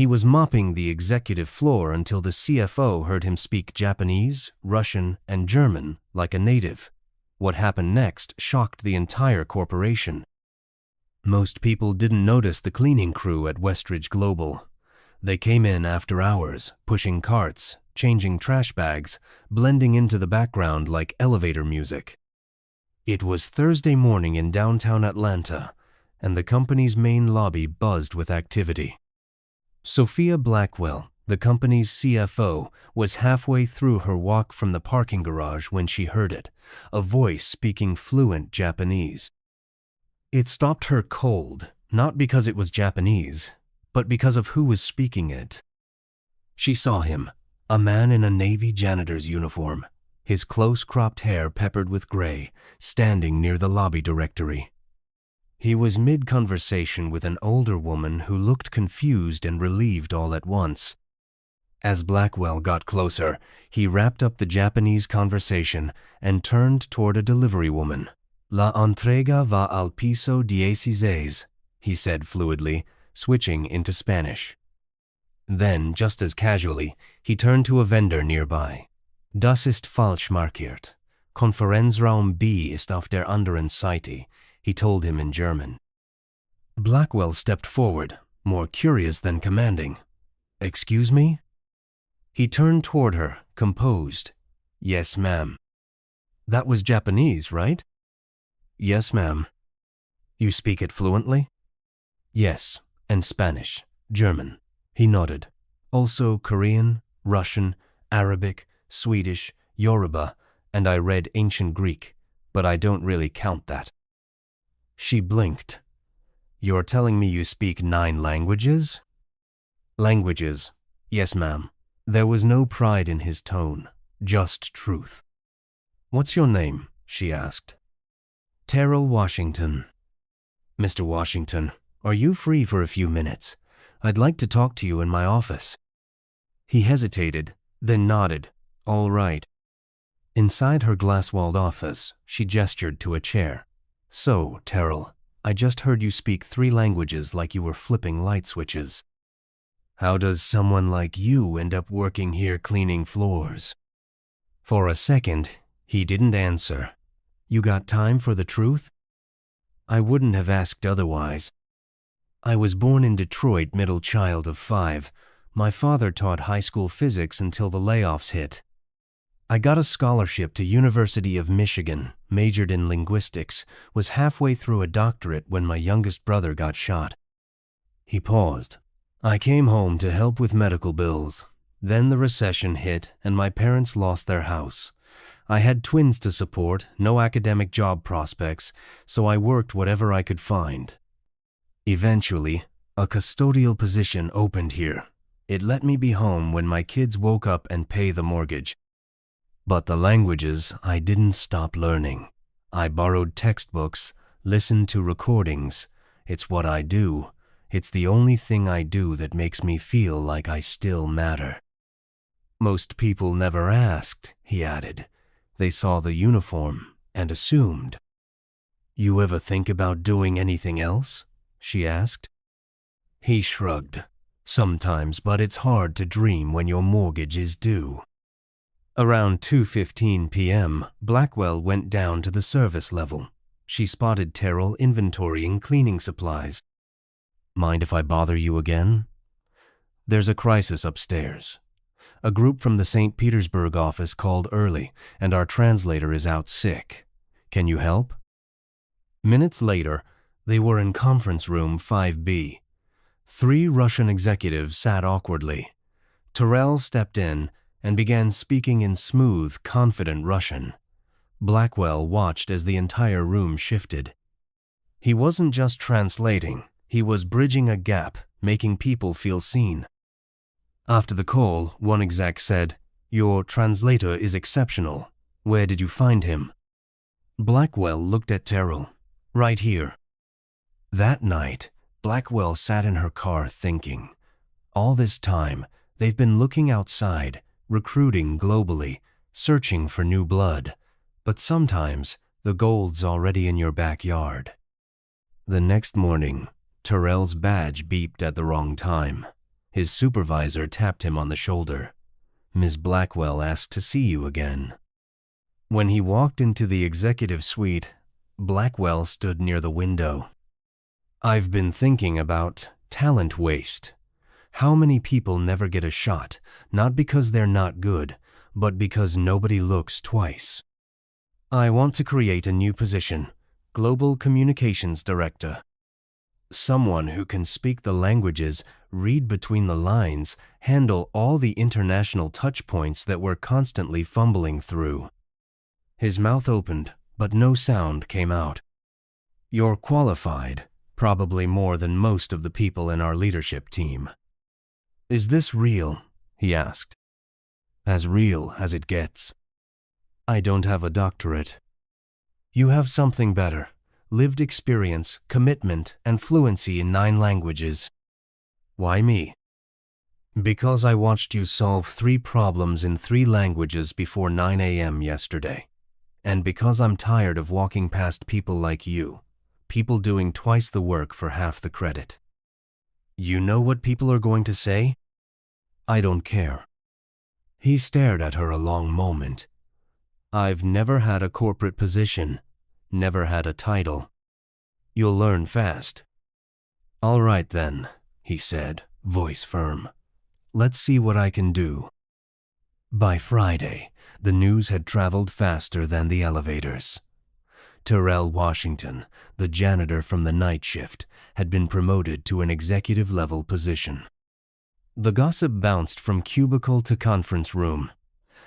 He was mopping the executive floor until the CFO heard him speak Japanese, Russian, and German like a native. What happened next shocked the entire corporation. Most people didn't notice the cleaning crew at Westridge Global. They came in after hours, pushing carts, changing trash bags, blending into the background like elevator music. It was Thursday morning in downtown Atlanta, and the company's main lobby buzzed with activity. Sophia Blackwell, the company's CFO, was halfway through her walk from the parking garage when she heard it, a voice speaking fluent Japanese. It stopped her cold, not because it was Japanese, but because of who was speaking it. She saw him, a man in a Navy janitor's uniform, his close-cropped hair peppered with gray, standing near the lobby directory. He was mid-conversation with an older woman who looked confused and relieved all at once. As Blackwell got closer, he wrapped up the Japanese conversation and turned toward a delivery woman. La entrega va al piso 16, he said fluidly, switching into Spanish. Then, just as casually, he turned to a vendor nearby. Das ist falsch markiert. Konferenzraum B ist auf der anderen Seite, he told him in German. Blackwell stepped forward, more curious than commanding. Excuse me? He turned toward her, composed. Yes, ma'am. That was Japanese, right? Yes, ma'am. You speak it fluently? Yes, and Spanish, German. He nodded. Also Korean, Russian, Arabic, Swedish, Yoruba, and I read ancient Greek, but I don't really count that. She blinked. You're telling me you speak 9 languages? Languages. Yes, ma'am. There was no pride in his tone, just truth. What's your name? She asked. Terrell Washington. Mr. Washington, are you free for a few minutes? I'd like to talk to you in my office. He hesitated, then nodded. All right. Inside her glass-walled office, she gestured to a chair. So, Terrell, I just heard you speak 3 languages like you were flipping light switches. How does someone like you end up working here cleaning floors? For a second, he didn't answer. You got time for the truth? I wouldn't have asked otherwise. I was born in Detroit, middle child of 5. My father taught high school physics until the layoffs hit. I got a scholarship to University of Michigan, majored in linguistics, was halfway through a doctorate when my youngest brother got shot. He paused. I came home to help with medical bills. Then the recession hit and my parents lost their house. I had twins to support, no academic job prospects, so I worked whatever I could find. Eventually, a custodial position opened here. It let me be home when my kids woke up and pay the mortgage. But the languages I didn't stop learning. I borrowed textbooks, listened to recordings. It's what I do. It's the only thing I do that makes me feel like I still matter. Most people never asked, he added. They saw the uniform and assumed. You ever think about doing anything else? She asked. He shrugged. Sometimes, but it's hard to dream when your mortgage is due. Around 2:15 p.m., Blackwell went down to the service level. She spotted Terrell inventorying cleaning supplies. Mind if I bother you again? There's a crisis upstairs. A group from the St. Petersburg office called early, and our translator is out sick. Can you help? Minutes later, they were in conference room 5B. 3 Russian executives sat awkwardly. Terrell stepped in and began speaking in smooth, confident Russian. Blackwell watched as the entire room shifted. He wasn't just translating, he was bridging a gap, making people feel seen. After the call, one exec said, "Your translator is exceptional. Where did you find him?" Blackwell looked at Terrell. Right here. That night, Blackwell sat in her car thinking. All this time, they've been looking outside, recruiting globally, searching for new blood. But sometimes, the gold's already in your backyard. The next morning, Terrell's badge beeped at the wrong time. His supervisor tapped him on the shoulder. "Ms. Blackwell asked to see you again." When he walked into the executive suite, Blackwell stood near the window. "I've been thinking about talent waste. How many people never get a shot, not because they're not good, but because nobody looks twice. I want to create a new position, Global Communications Director. Someone who can speak the languages, read between the lines, handle all the international touch points that we're constantly fumbling through." His mouth opened, but no sound came out. "You're qualified, probably more than most of the people in our leadership team." "Is this real?" he asked. "As real as it gets." "I don't have a doctorate." "You have something better. Lived experience, commitment, and fluency in 9 languages." "Why me?" "Because I watched you solve 3 problems in 3 languages before 9 a.m. yesterday. And because I'm tired of walking past people like you, people doing twice the work for half the credit." "You know what people are going to say?" "I don't care." He stared at her a long moment. "I've never had a corporate position, never had a title. You'll learn fast." "All right then," he said, voice firm. "Let's see what I can do." By Friday, the news had traveled faster than the elevators. Terrell Washington, the janitor from the night shift, had been promoted to an executive-level position. The gossip bounced from cubicle to conference room.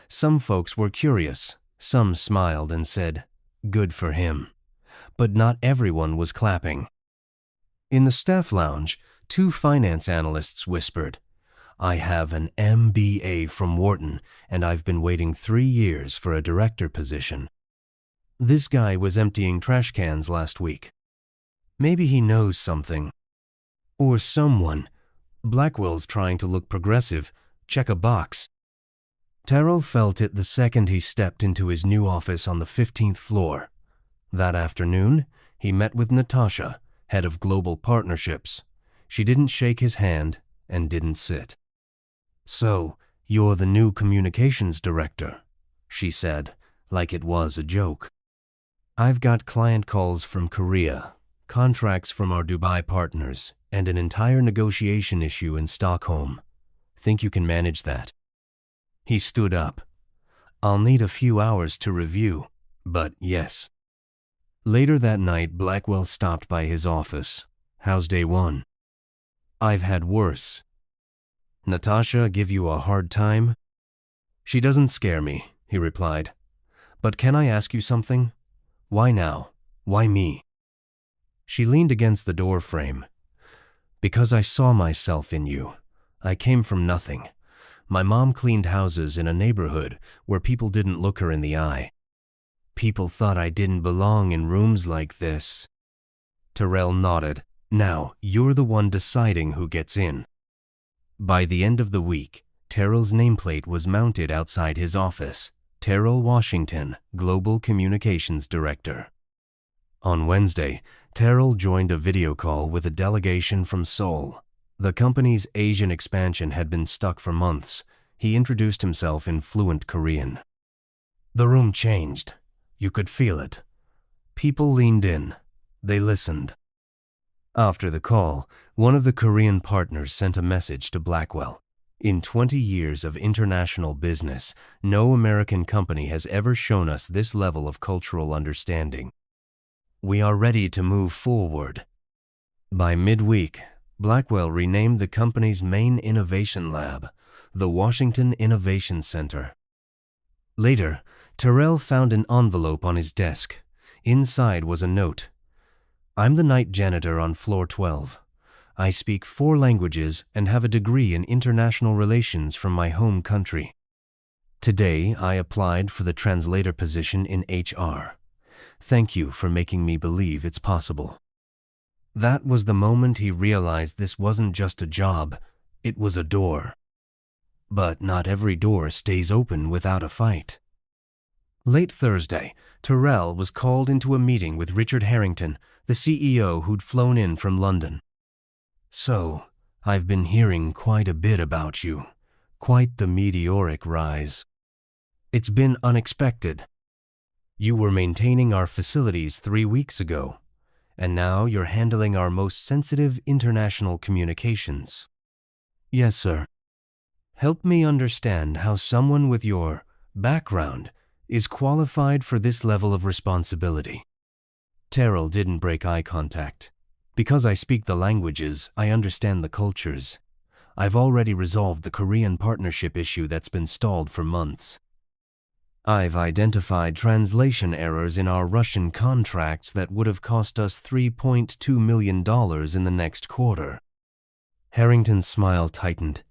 Some folks were curious, some smiled and said, "Good for him." But not everyone was clapping. In the staff lounge, 2 finance analysts whispered, "I have an MBA from Wharton, and I've been waiting 3 years for a director position. This guy was emptying trash cans last week. Maybe he knows something." Or someone. "Blackwell's trying to look progressive. Check a box." Terrell felt it the second he stepped into his new office on the 15th floor. That afternoon, he met with Natasha, head of global partnerships. She didn't shake his hand and didn't sit. "So, you're the new communications director," she said, like it was a joke. "I've got client calls from Korea, contracts from our Dubai partners, and an entire negotiation issue in Stockholm. Think you can manage that?" He stood up. "I'll need a few hours to review, but yes." Later that night, Blackwell stopped by his office. "How's day 1?" "I've had worse." "Natasha give you a hard time?" "She doesn't scare me," he replied. "But can I ask you something? Why now? Why me?" She leaned against the door frame. "Because I saw myself in you. I came from nothing. My mom cleaned houses in a neighborhood where people didn't look her in the eye. People thought I didn't belong in rooms like this." Terrell nodded. "Now, you're the one deciding who gets in." By the end of the week, Terrell's nameplate was mounted outside his office. Terrell Washington, Global Communications Director. On Wednesday, Terrell joined a video call with a delegation from Seoul. The company's Asian expansion had been stuck for months. He introduced himself in fluent Korean. The room changed. You could feel it. People leaned in. They listened. After the call, one of the Korean partners sent a message to Blackwell. "In 20 years of international business, no American company has ever shown us this level of cultural understanding. We are ready to move forward." By midweek, Blackwell renamed the company's main innovation lab the Washington Innovation Center. Later, Terrell found an envelope on his desk. Inside was a note. "I'm the night janitor on floor 12. I speak 4 languages and have a degree in international relations from my home country. Today, I applied for the translator position in HR. Thank you for making me believe it's possible." That was the moment he realized this wasn't just a job, it was a door. But not every door stays open without a fight. Late Thursday, Terrell was called into a meeting with Richard Harrington, the CEO who'd flown in from London. "So, I've been hearing quite a bit about you. Quite the meteoric rise. It's been unexpected. You were maintaining our facilities 3 weeks ago, and now you're handling our most sensitive international communications. Yes, sir. Help me understand how someone with your background is qualified for this level of responsibility. Terrell didn't break eye contact. Because I speak the languages, I understand the cultures. I've already resolved the Korean partnership issue that's been stalled for months. I've identified translation errors in our Russian contracts that would have cost us $3.2 million in the next quarter. Harrington's smile tightened.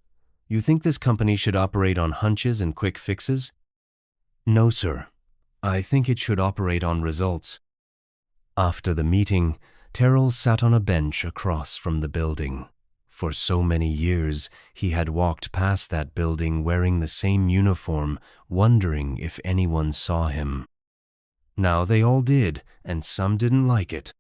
You think this company should operate on hunches and quick fixes? No, sir. I think it should operate on results. After the meeting, Terrell sat on a bench across from the building. For so many years, he had walked past that building wearing the same uniform, wondering if anyone saw him. Now they all did, and some didn't like it.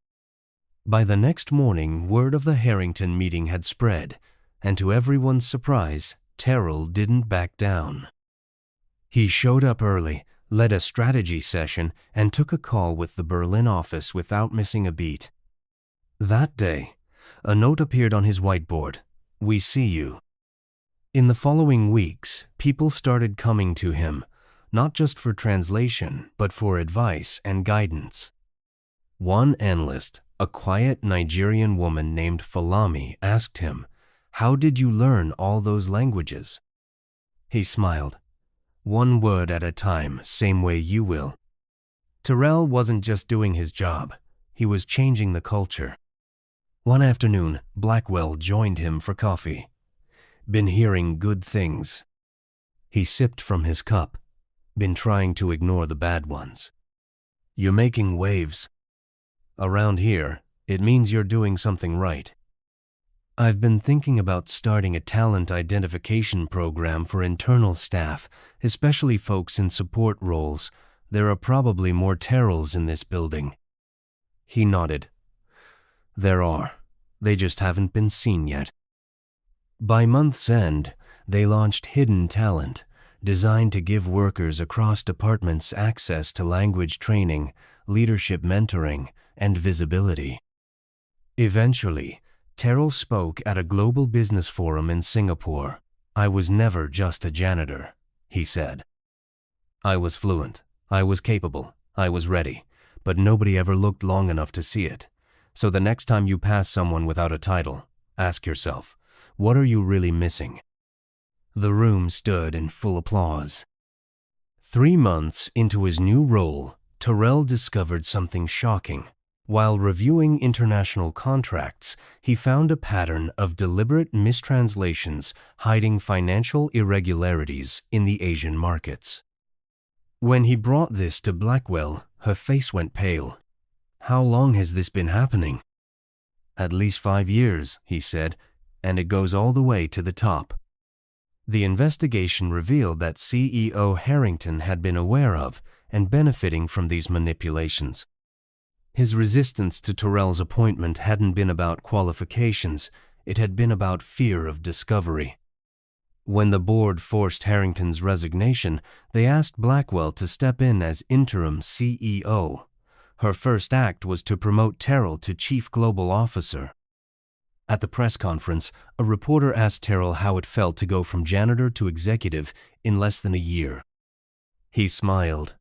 By the next morning, word of the Harrington meeting had spread, and to everyone's surprise, Terrell didn't back down. He showed up early, led a strategy session, and took a call with the Berlin office without missing a beat. That day, a note appeared on his whiteboard. We see you. In the following weeks, people started coming to him, not just for translation, but for advice and guidance. One analyst, a quiet Nigerian woman named Falami, asked him, "How did you learn all those languages?" He smiled. One word at a time, same way you will. Terrell wasn't just doing his job. He was changing the culture. One afternoon, Blackwell joined him for coffee. Been hearing good things. He sipped from his cup. Been trying to ignore the bad ones. You're making waves. Around here, it means you're doing something right. I've been thinking about starting a talent identification program for internal staff, especially folks in support roles. There are probably more Terrells in this building. He nodded. There are. They just haven't been seen yet. By month's end, they launched Hidden Talent, designed to give workers across departments access to language training, leadership mentoring, and visibility. Eventually, Terrell spoke at a global business forum in Singapore. I was never just a janitor, he said. I was fluent, I was capable, I was ready, but nobody ever looked long enough to see it. So the next time you pass someone without a title, ask yourself, what are you really missing? The room stood in full applause. 3 months into his new role, Terrell discovered something shocking. While reviewing international contracts, he found a pattern of deliberate mistranslations hiding financial irregularities in the Asian markets. When he brought this to Blackwell, her face went pale. How long has this been happening? At least 5 years, he said, and it goes all the way to the top. The investigation revealed that CEO Harrington had been aware of and benefiting from these manipulations. His resistance to Terrell's appointment hadn't been about qualifications, it had been about fear of discovery. When the board forced Harrington's resignation, they asked Blackwell to step in as interim CEO. Her first act was to promote Terrell to Chief Global Officer. At the press conference, a reporter asked Terrell how it felt to go from janitor to executive in less than a year. He smiled.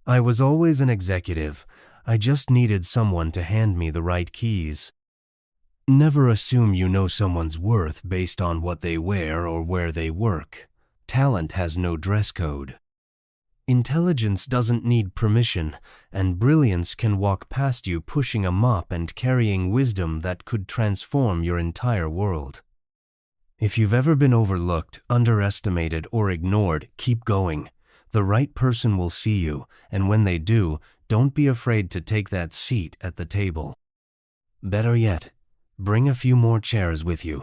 I was always an executive. I just needed someone to hand me the right keys. Never assume you know someone's worth based on what they wear or where they work. Talent has no dress code. Intelligence doesn't need permission, and brilliance can walk past you pushing a mop and carrying wisdom that could transform your entire world. If you've ever been overlooked, underestimated, or ignored, keep going. The right person will see you, and when they do, don't be afraid to take that seat at the table. Better yet, bring a few more chairs with you.